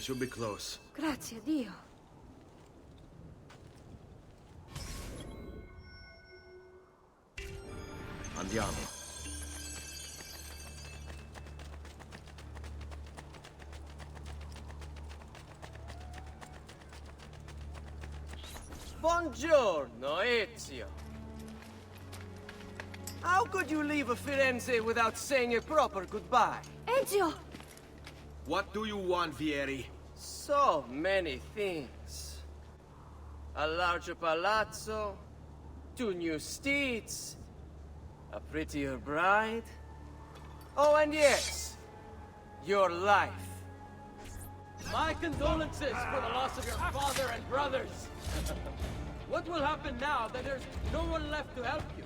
should be close. Grazie, Dio. Andiamo. Buongiorno, Ezio. How could you leave a Firenze without saying a proper goodbye? Ezio! What do you want, Vieri? So many things. A larger palazzo, 2 new steeds, a prettier bride. Oh, and yes, your life. My condolences for the loss of your father and brothers. What will happen now that there's no one left to help you?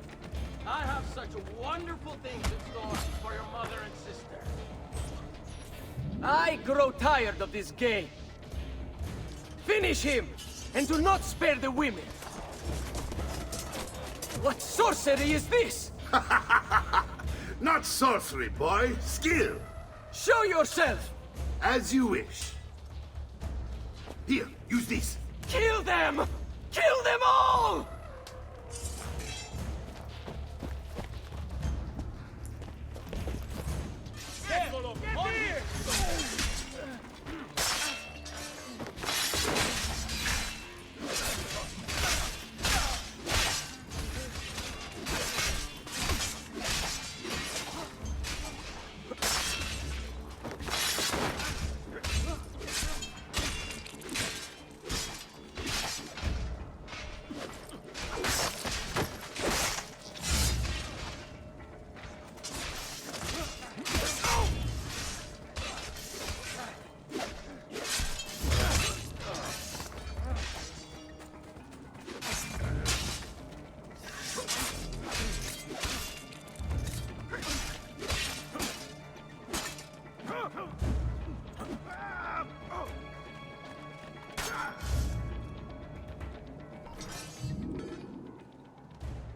I have such wonderful things in store for your mother and sister. I grow tired of this game. Finish him, and do not spare the women. What sorcery is this? Not sorcery, boy. Skill. Show yourself! As you wish. Here, use this. Kill them! Kill them all! Get here!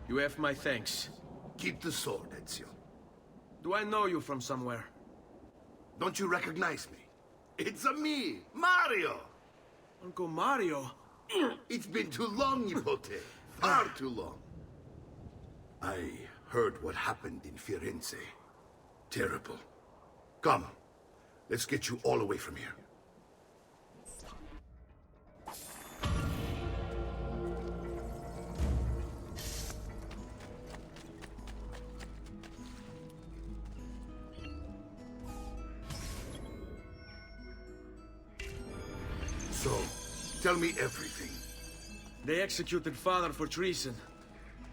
You have my thanks. Keep the sword, Ezio. Do I know you from somewhere? Don't you recognize me? It's a me, Mario! Uncle Mario? It's been too long, Nipote. Far too long. I heard what happened in Firenze. Terrible. Come, let's get you all away from here. So, tell me everything. They executed father for treason.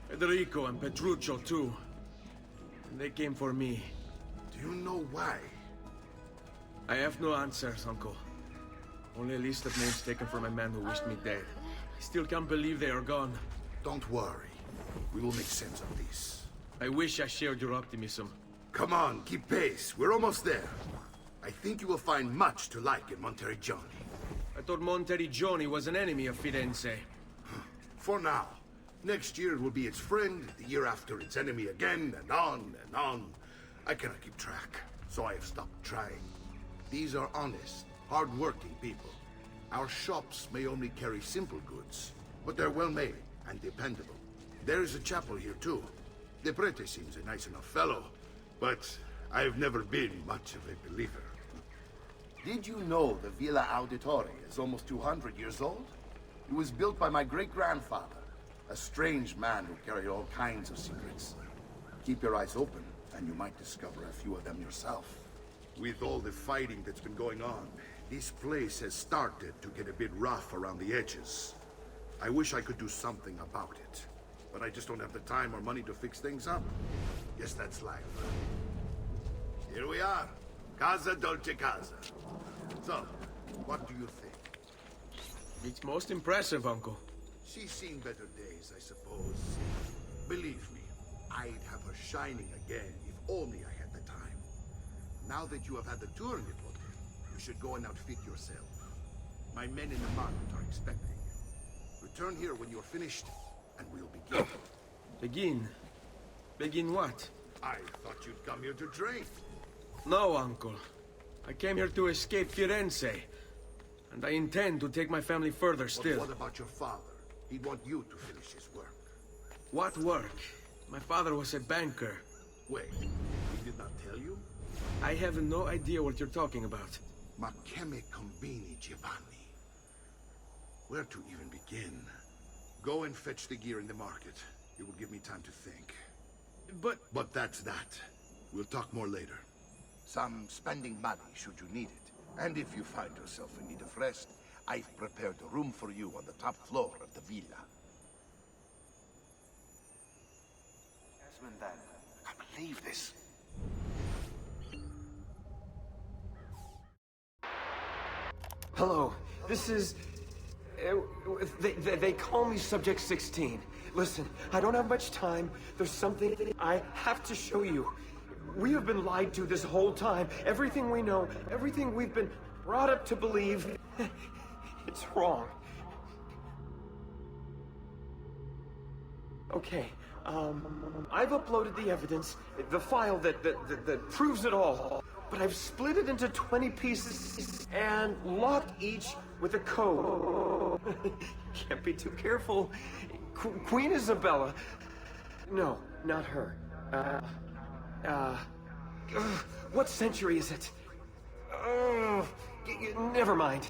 Federico and Petruccio too. And they came for me. Do you know why? I have no answers, Uncle. Only a list of names taken from a man who wished me dead. I still can't believe they are gone. Don't worry. We will make sense of this. I wish I shared your optimism. Come on, keep pace. We're almost there. I think you will find much to like in Monteriggioni. I thought Monteriggioni was an enemy of Firenze. For now. Next year it will be its friend, the year after its enemy again, and on and on. I cannot keep track, so I have stopped trying. These are honest, hard-working people. Our shops may only carry simple goods, but they're well-made and dependable. There is a chapel here, too. De Prete seems a nice enough fellow, but I've never been much of a believer. Did you know the Villa Auditore is almost 200 years old? It was built by my great-grandfather, a strange man who carried all kinds of secrets. Keep your eyes open, and you might discover a few of them yourself. With all the fighting that's been going on, this place has started to get a bit rough around the edges. I wish I could do something about it, but I just don't have the time or money to fix things up. Guess that's life. Here we are. Casa Dolce Casa. So, what do you think? It's most impressive, Uncle. She's seen better days, I suppose. Believe me, I'd have her shining again if only I had the time. Now that you have had the tour, Nipote, you should go and outfit yourself. My men in the market are expecting you. Return here when you're finished, and we'll begin. Begin? Begin what? I thought you'd come here to drink. No, Uncle. I came here to escape Firenze. And I intend to take my family further But still. what about your father? He'd want you to finish his work. What work? My father was a banker. Wait, he did not tell you? I have no idea what you're talking about. Ma che me conveni, Giovanni? Where to even begin? Go and fetch the gear in the market. It will give me time to think. But that's that. We'll talk more later. Some spending money should you need it. And if you find yourself in need of rest, I've prepared a room for you on the top floor of the villa. Desmond, then. I can't believe this. Hello, this is... they call me Subject 16. Listen, I don't have much time. There's something I have to show you. We have been lied to this whole time. Everything we know, everything we've been brought up to believe, it's wrong. Okay, I've uploaded the evidence, the file that proves it all. But I've split it into 20 pieces and locked each with a code. Can't be too careful. Queen Isabella. No, not her. What century is it? Never mind.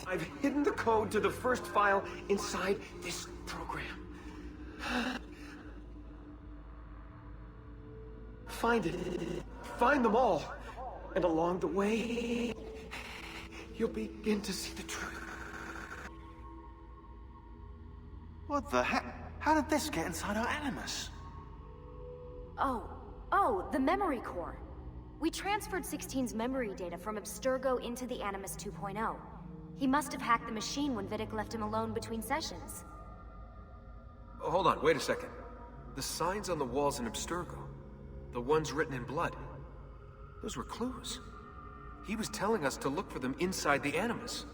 I've hidden the code to the first file inside this program. Find it. Find them all. And along the way, you'll begin to see the truth. What the heck? How did this get inside our Animus? Oh, the memory core. We transferred 16's memory data from Abstergo into the Animus 2.0. He must have hacked the machine when Vidic left him alone between sessions. Oh, hold on, wait a second. The signs on the walls in Abstergo, the ones written in blood, those were clues. He was telling us to look for them inside the Animus.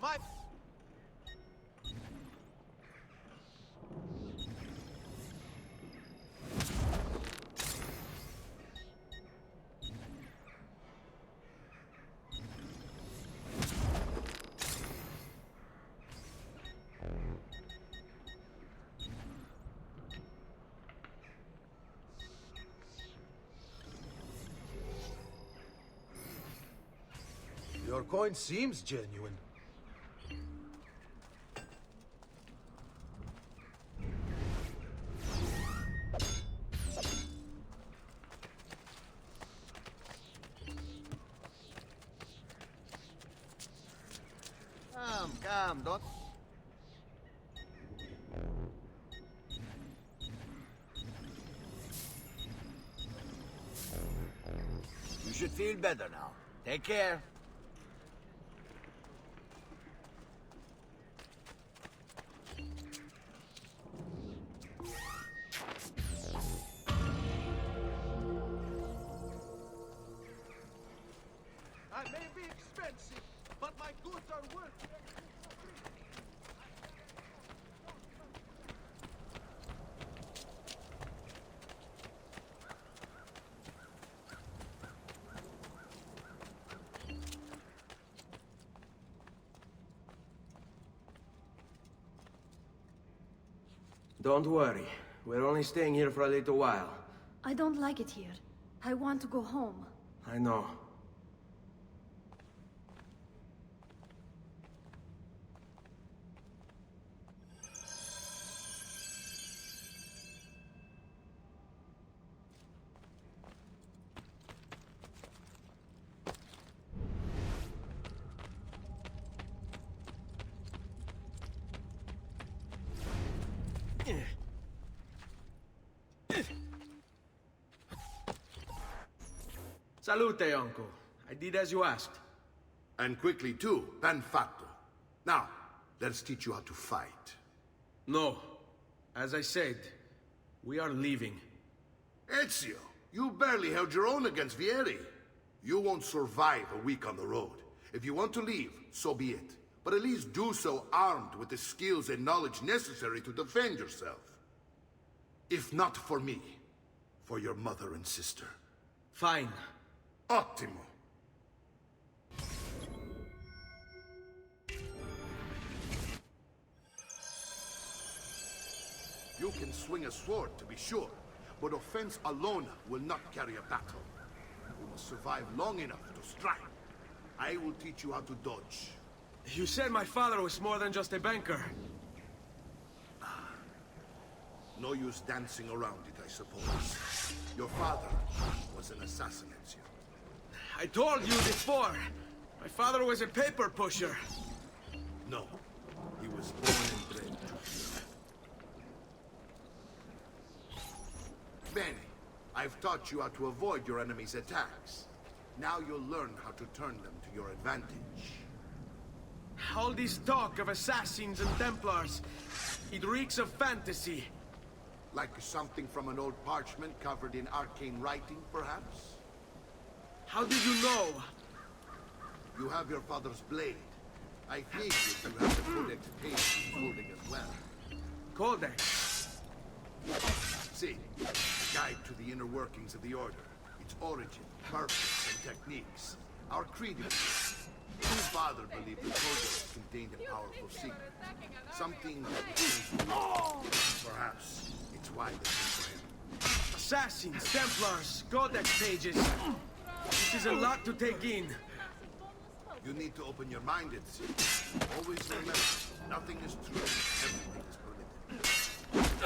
My... Your coin seems genuine. Come, don't... You should feel better now. Take care. I may be expensive, but my goods are worth it. Don't worry. We're only staying here for a little while. I don't like it here. I want to go home. I know. Salute, uncle. I did as you asked. And quickly too, ben fatto. Now, let's teach you how to fight. No. As I said, we are leaving. Ezio, you barely held your own against Vieri. You won't survive a week on the road. If you want to leave, so be it. But at least do so armed with the skills and knowledge necessary to defend yourself. If not for me, for your mother and sister. Fine. Ottimo. You can swing a sword, to be sure, but offense alone will not carry a battle. You must survive long enough to strike. I will teach you how to dodge. You said my father was more than just a banker. No use dancing around it, I suppose. Your father was an assassin, Ezio. I told you before. My father was a paper pusher. No, he was born and bred to fear. Bene, I've taught you how to avoid your enemy's attacks. Now you'll learn how to turn them to your advantage. All this talk of assassins and Templars, it reeks of fantasy. Like something from an old parchment covered in arcane writing, perhaps? How did you know? You have your father's blade. I think you have the Codex page holding as well. Codex? See, a guide to the inner workings of the Order. Its origin, purpose, and techniques. Our creed. Your father believed the Codex contained a powerful secret. Something that is perhaps it's why they came for him. Assassins, Templars, Codex pages. This is a lot to take in. You need to open your mind, Ezio. Always remember, nothing is true. Everything is permitted.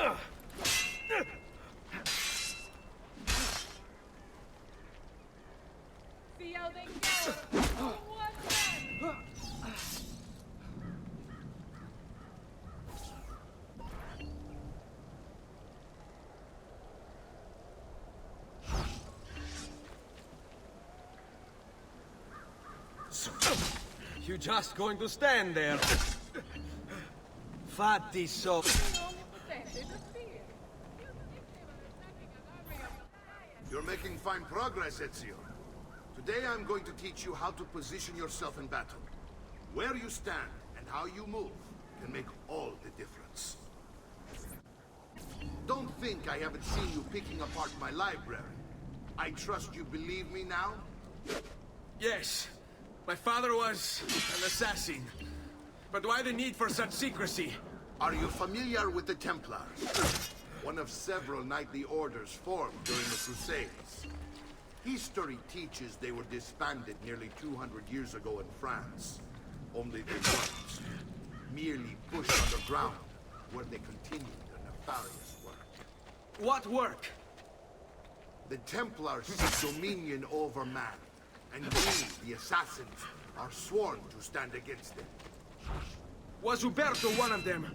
See how they go. One time. You just going to stand there? Fatti so. You're making fine progress, Ezio. Today I'm going to teach you how to position yourself in battle. Where you stand and how you move can make all the difference. Don't think I haven't seen you picking apart my library. I trust you believe me now? Yes. My father was an assassin. But why the need for such secrecy? Are you familiar with the Templars? One of several knightly orders formed during the Crusades. History teaches they were disbanded nearly 200 years ago in France. Only they weren't. Merely pushed underground, where they continued their nefarious work. What work? The Templars seek dominion over man, and we, the assassins, are sworn to stand against them. Was Uberto one of them?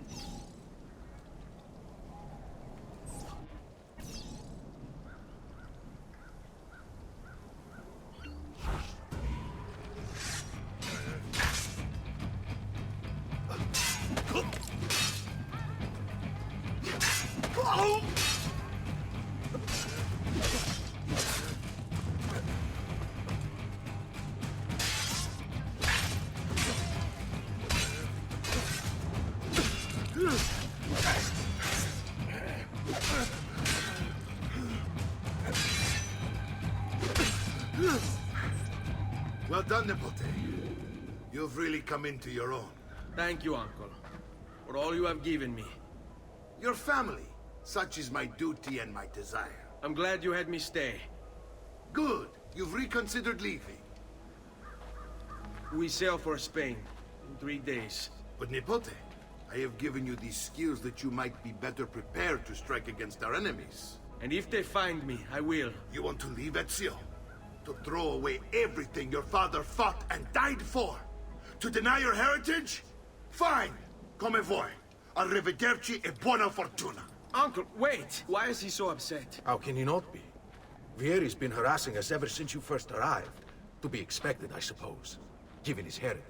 Well done, Nipote. You've really come into your own. Thank you, Uncle, for all you have given me. Your family. Such is my duty and my desire. I'm glad you had me stay. Good. You've reconsidered leaving. We sail for Spain in 3 days. But Nipote, I have given you these skills that you might be better prepared to strike against our enemies. And if they find me, I will. You want to leave Ezio? To throw away everything your father fought and died for? To deny your heritage? Fine. Come vuoi. Arrivederci e buona fortuna. Uncle, wait! Why is he so upset? How can he not be? Vieri's been harassing us ever since you first arrived. To be expected, I suppose, given his heritage.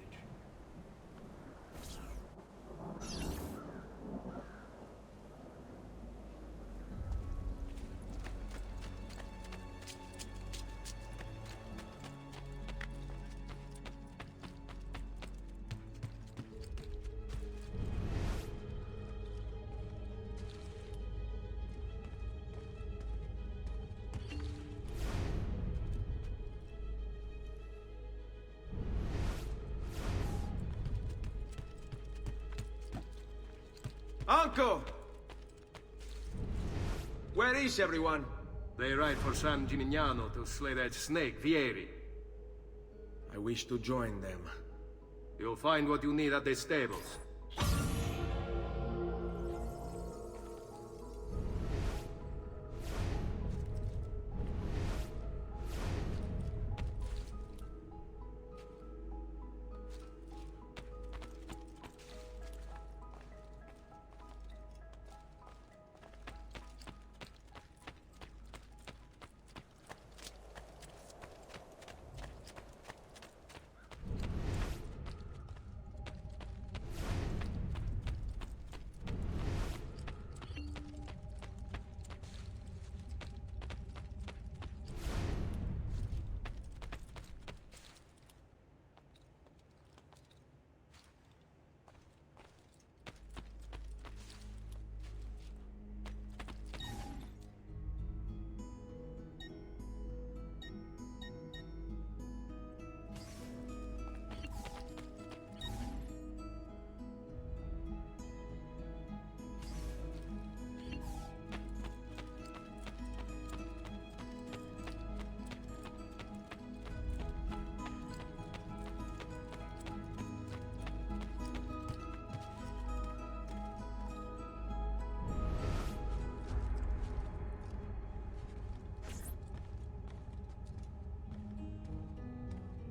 Uncle! Where is everyone? They ride for San Gimignano to slay that snake, Vieri. I wish to join them. You'll find what you need at the stables.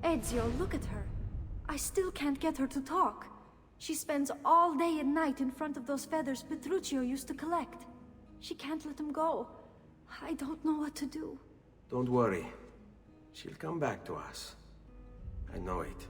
Ezio, look at her. I still can't get her to talk. She spends all day and night in front of those feathers Petruchio used to collect. She can't let them go. I don't know what to do. Don't worry. She'll come back to us. I know it.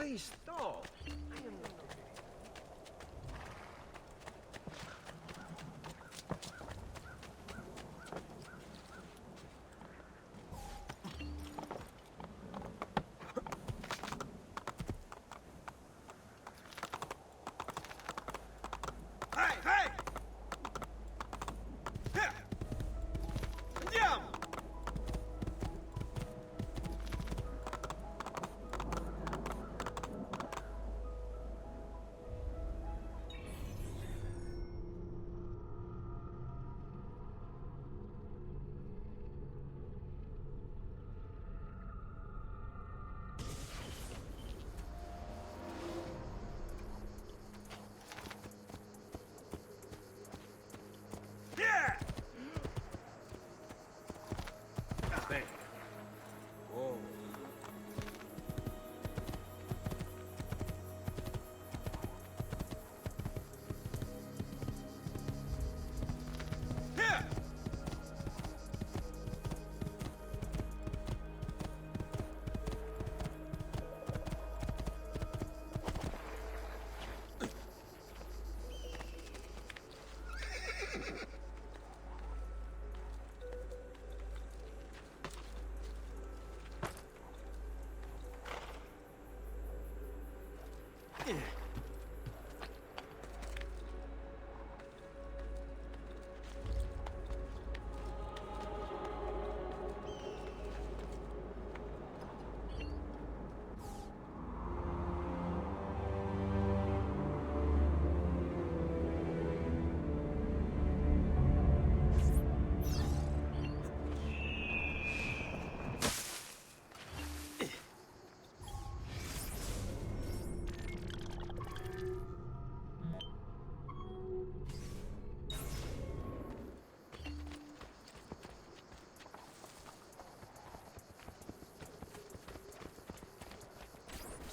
Please, stop. Hey, hey! Here! Andiamo! Yeah! Bang. Whoa. Here!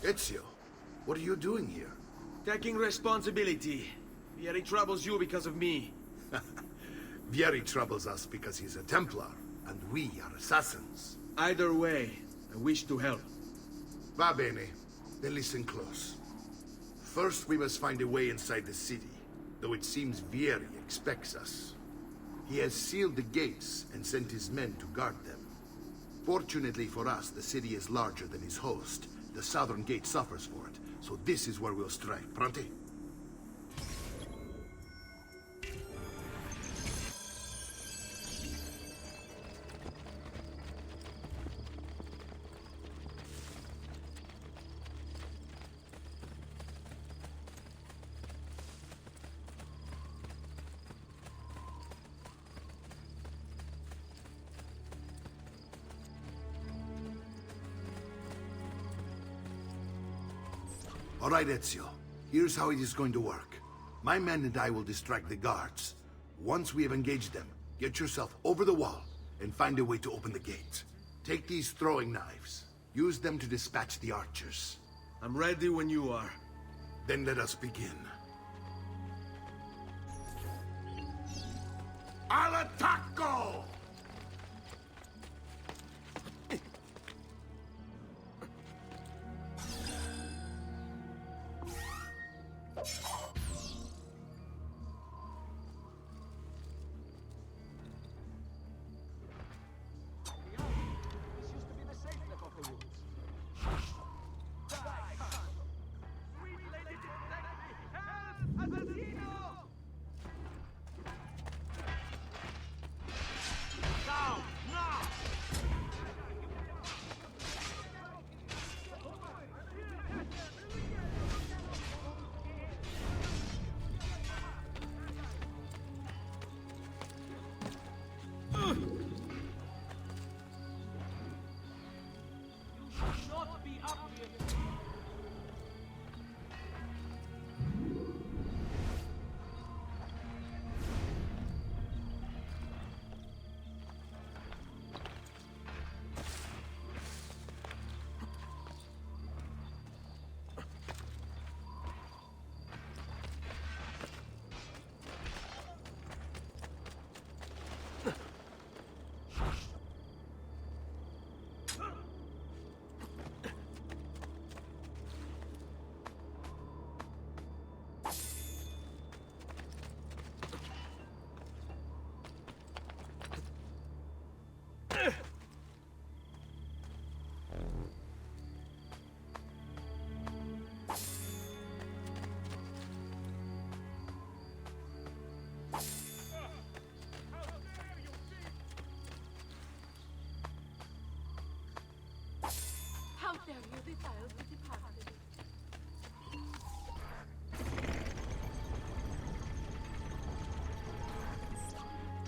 Ezio, what are you doing here? Taking responsibility. Vieri troubles you because of me. Vieri troubles us because he's a Templar, and we are assassins. Either way, I wish to help. Va bene. Then listen close. First, we must find a way inside the city, though it seems Vieri expects us. He has sealed the gates and sent his men to guard them. Fortunately for us, the city is larger than his host. The southern gate suffers for it, so this is where we'll strike. Pronti? All right, Ezio. Here's how it is going to work. My men and I will distract the guards. Once we have engaged them, get yourself over the wall and find a way to open the gate. Take these throwing knives. Use them to dispatch the archers. I'm ready when you are. Then let us begin. Al attacco!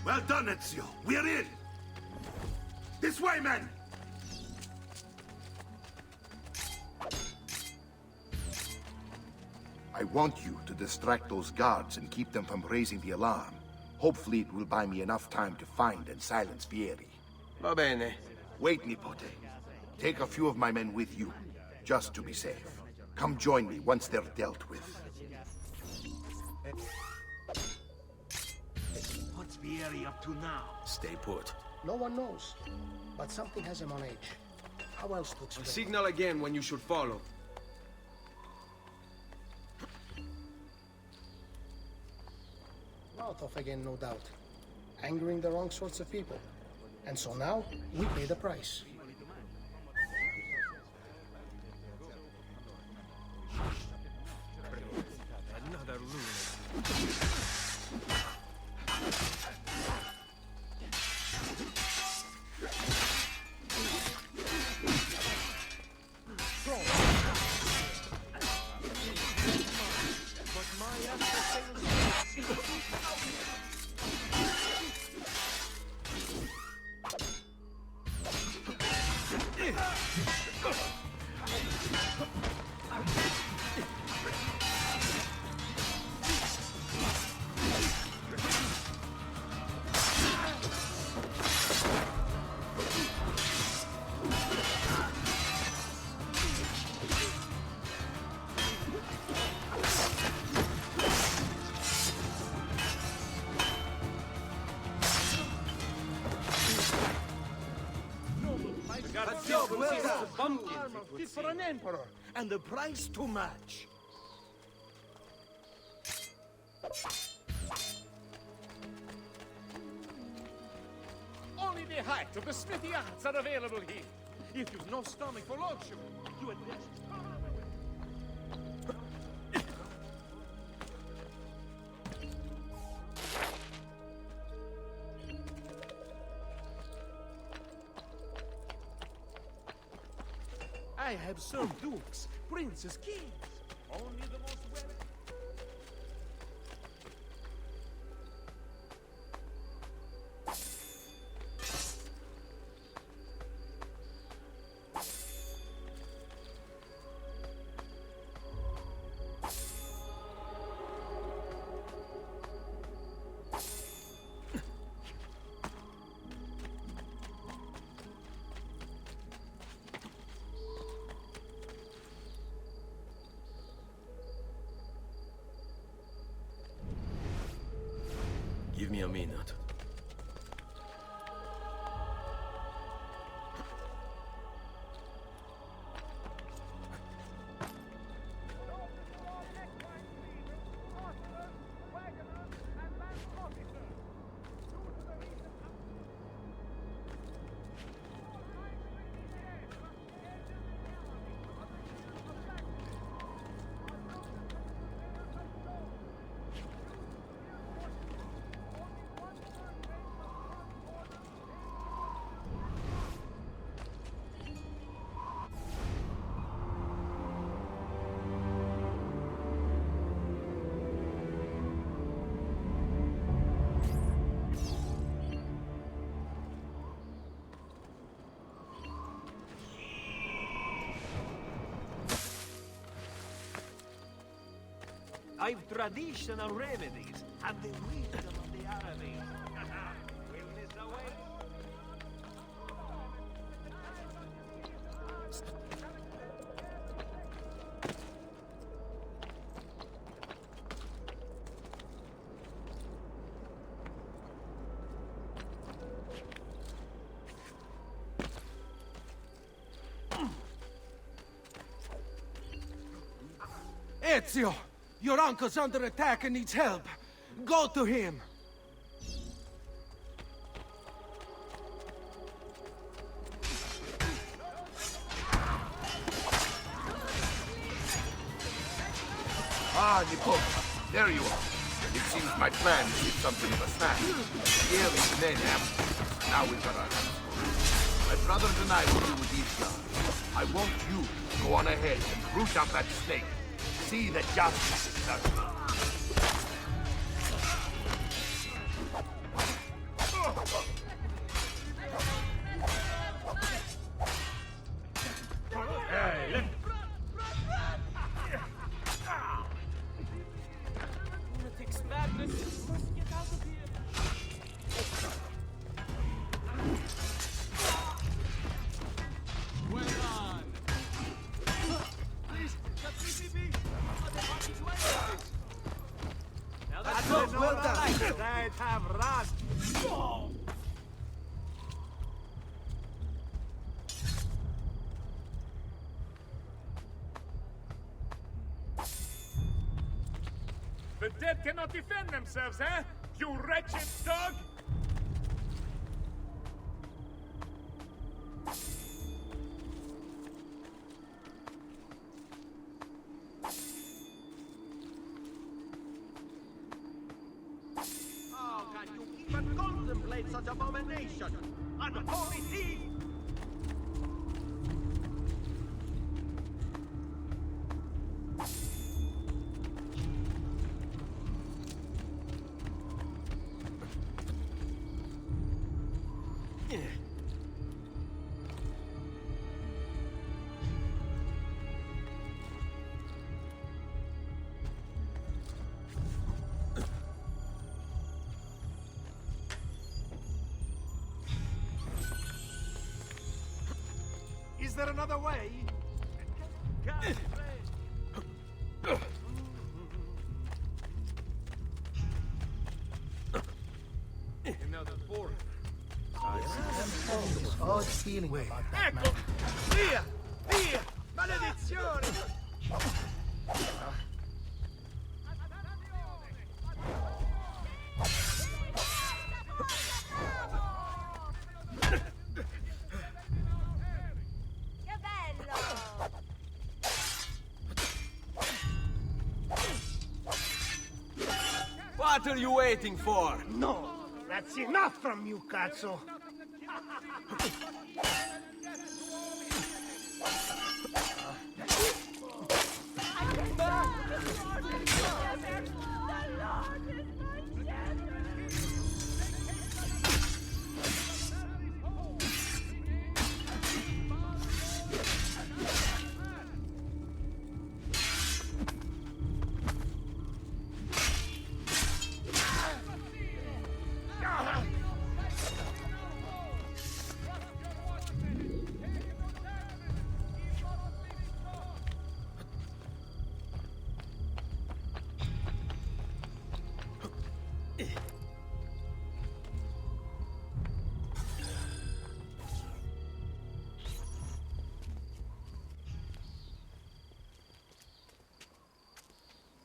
Well done, Ezio. We're in. This way, men. I want you to distract those guards and keep them from raising the alarm. Hopefully it will buy me enough time to find and silence Vieri. Va bene. Wait, Nipote. Take a few of my men with you, just to be safe. Come join me once they're dealt with. What's Vieri up to now? Stay put. No one knows, but something has him on edge. How else to explain? Signal again when you should follow. Mouth again, no doubt. Angering the wrong sorts of people. And so now, we pay the price. Another lunatic. Fit for an emperor, and the price to match. Only the height of the smithy arts are available here. If you've no stomach for luxury, you had best... I have served dukes, princes, kings. Only the most well... Give me a minute. I've traditional remedies and the wisdom of the Arabians. Wellness away. Ezio! Your uncle's under attack and needs help. Go to him. Ah, Nipote. There you are. It seems my plan is something of a snack. Here is the main ambush. Now we've got our hands full. I'd rather than I will do with these guys. I want you to go on ahead and root out that snake. See that justice is served. Well done. I'd have run. The dead cannot defend themselves, eh? You wretched dog! How can you even contemplate such abomination? Unholy thief! Is there another way? Another foreigner. Odd feeling about that man. Ecco! Via! Via! Maledizione! What are you waiting for? No, that's enough from you, Cazzo.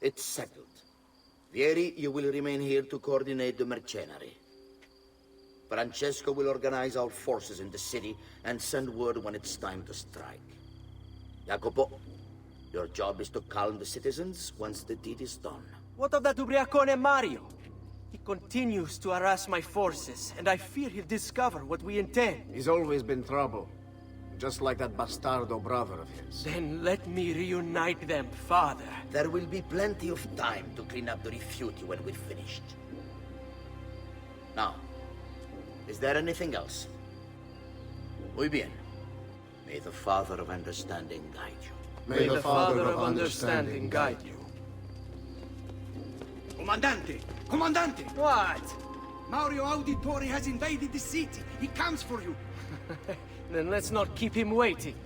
It's settled. Vieri, you will remain here to coordinate the mercenary. Francesco will organize our forces in the city and send word when it's time to strike. Jacopo, your job is to calm the citizens once the deed is done. What of that ubriacone Mario? He continues to harass my forces, and I fear he'll discover what we intend. He's always been trouble. Just like that bastardo brother of his. Then let me reunite them, father. There will be plenty of time to clean up the Rifiuti when we're finished. Now, is there anything else? Muy bien. May the Father of Understanding guide you. May the Father of Understanding guide you. Comandante! Comandante! What? Mario Auditore has invaded the city. He comes for you. Then let's not keep him waiting.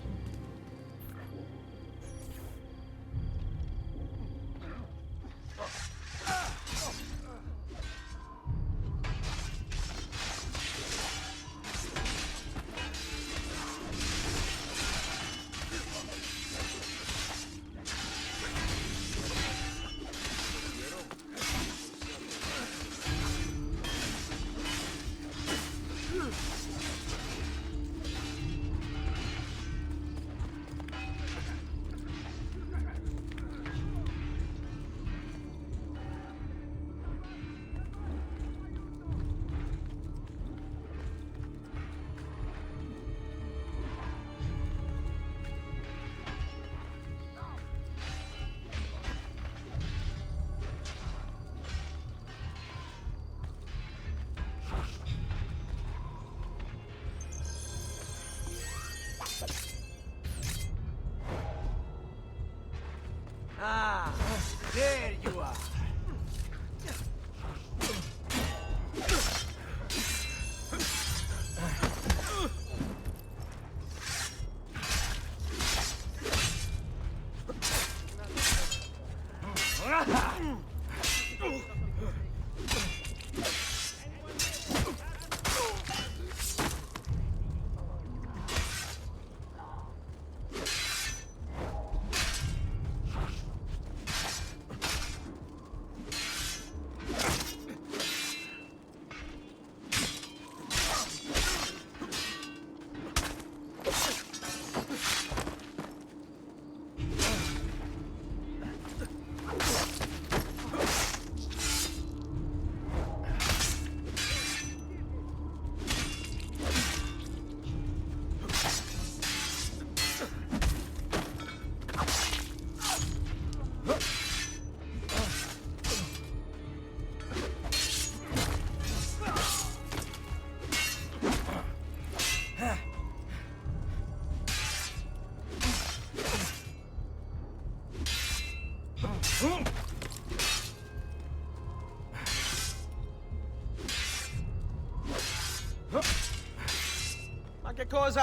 Che cosa?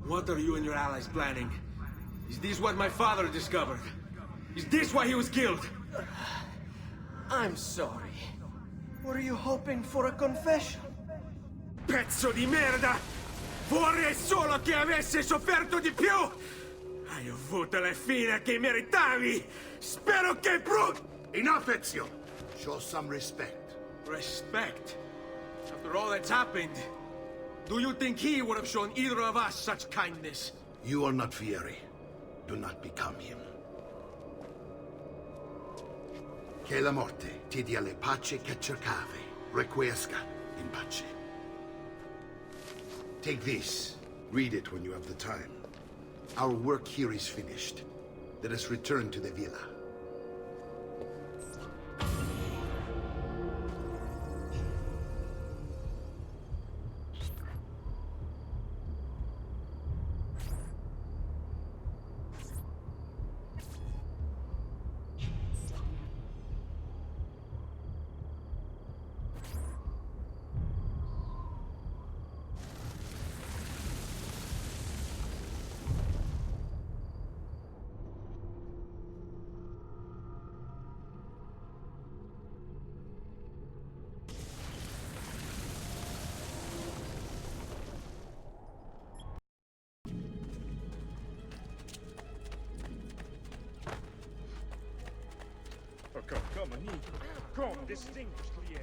What are you and your allies planning? Is this what my father discovered? Is this why he was killed? I'm sorry. Were you hoping for a confession? Pezzo di merda! Vorrei solo che avessi sofferto di più! Hai avuto la fine che meritavi! Spero che Enough, Ezio! Show some respect. Respect? After all that's happened, do you think he would have shown either of us such kindness? You are not Fieri. Do not become him. Che la morte ti dia le pace che cercavi. Requiesca in pace. Take this. Read it when you have the time. Our work here is finished. Let us return to the villa. Oh, come, amico. Come, distinguished client.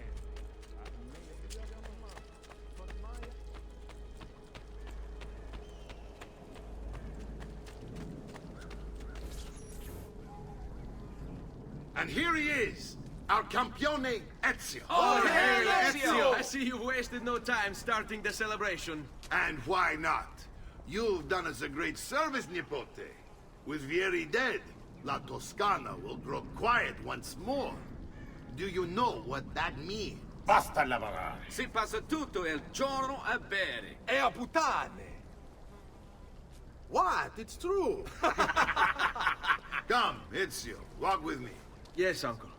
And here he is, our campione Ezio. Oh, hey, Ezio! I see you've wasted no time starting the celebration. And why not? You've done us a great service, Nipote. With Vieri dead, La Toscana will grow quiet once more. Do you know what that means? Basta lavorare. Si passa tutto il giorno a bere. E a puttane! What? It's true! Come, Ezio, walk with me. Yes, uncle.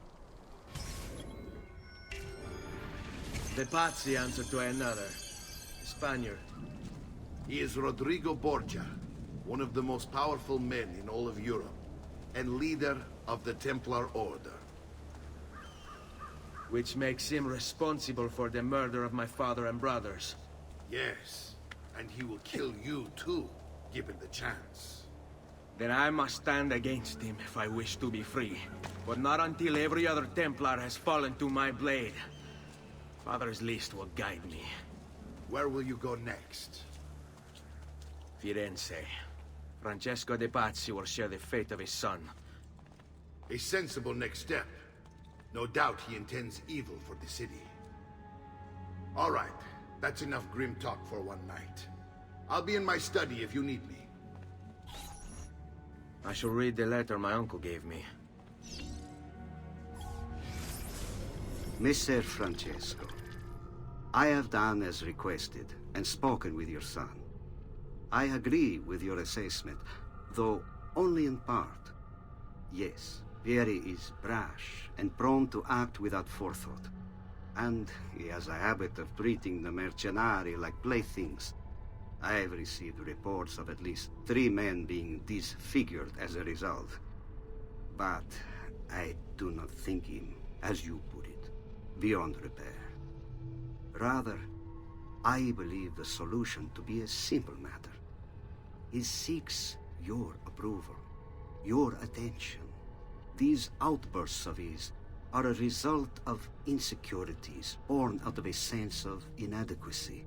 The Pazzi answer to another. A Spaniard. He is Rodrigo Borgia, one of the most powerful men in all of Europe, and leader of the Templar Order. Which makes him responsible for the murder of my father and brothers. Yes, and he will kill you too, given the chance. Then I must stand against him if I wish to be free. But not until every other Templar has fallen to my blade. Father's list will guide me. Where will you go next? Firenze. Francesco de Pazzi will share the fate of his son. A sensible next step. No doubt he intends evil for the city. All right, that's enough grim talk for one night. I'll be in my study if you need me. I shall read the letter my uncle gave me. Messer Francesco, I have done as requested and spoken with your son. I agree with your assessment, though only in part. Yes, Vieri is brash and prone to act without forethought. And he has a habit of treating the mercenari like playthings. I have received reports of at least 3 men being disfigured as a result. But I do not think him, as you put it, beyond repair. Rather, I believe the solution to be a simple matter. He seeks your approval, your attention. These outbursts of his are a result of insecurities born out of a sense of inadequacy.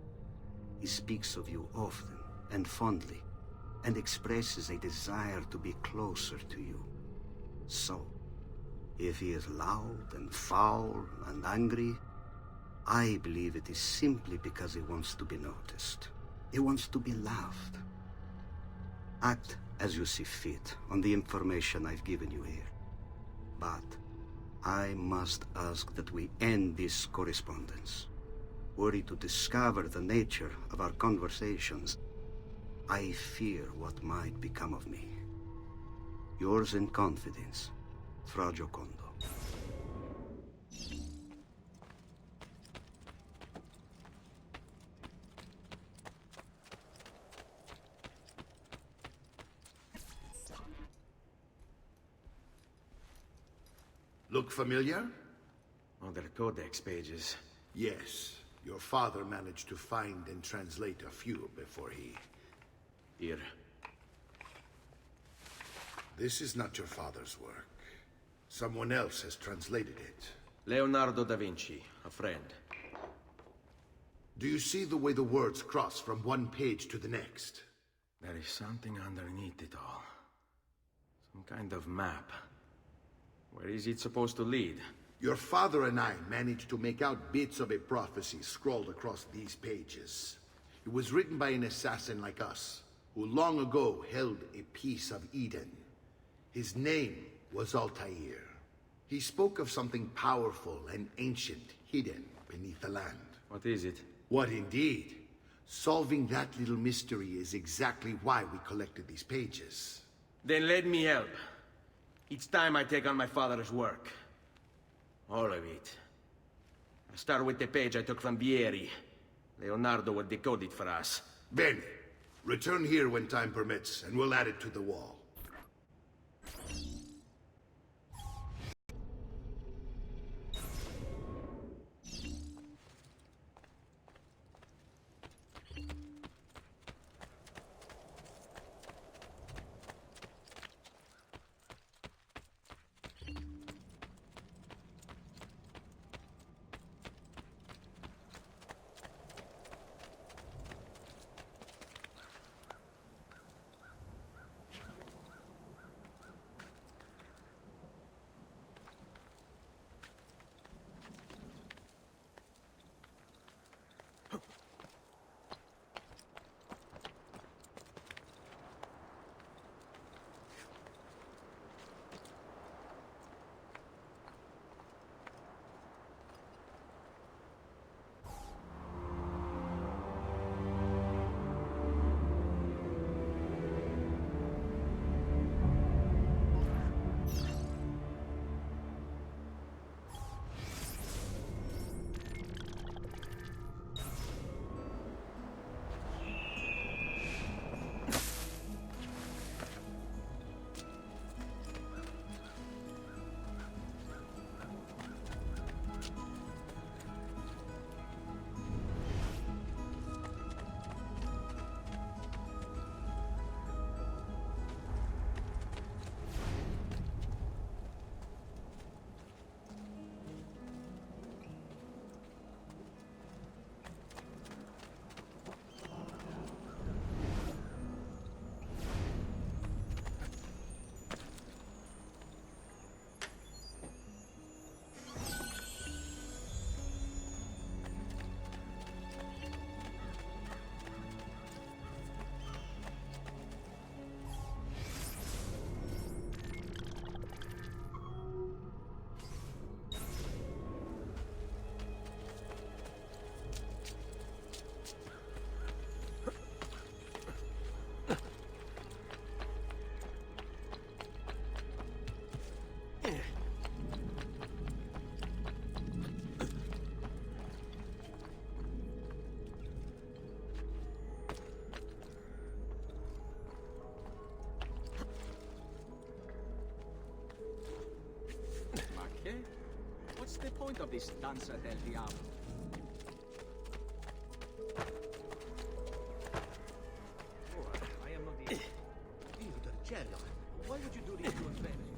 He speaks of you often and fondly, and expresses a desire to be closer to you. So, if he is loud and foul and angry, I believe it is simply because he wants to be noticed. He wants to be loved. Act as you see fit on the information I've given you here. But I must ask that we end this correspondence. Were he to discover the nature of our conversations, I fear what might become of me. Yours in confidence, Fra Giocondo. Look familiar? Oh, they're codex pages. Yes. Your father managed to find and translate a few before he... Here. This is not your father's work. Someone else has translated it. Leonardo da Vinci, a friend. Do you see the way the words cross from one page to the next? There is something underneath it all. Some kind of map. Where is it supposed to lead? Your father and I managed to make out bits of a prophecy scrawled across these pages. It was written by an assassin like us, who long ago held a piece of Eden. His name was Altair. He spoke of something powerful and ancient hidden beneath the land. What is it? What indeed? Solving that little mystery is exactly why we collected these pages. Then let me help. It's time I take on my father's work. All of it. I'll start with the page I took from Vieri. Leonardo will decode it for us. Bene. Return here when time permits, and we'll add it to the wall. What's the point of this Danza del Diablo? I am not the... Dio del cielo! Why would you do this to a friend?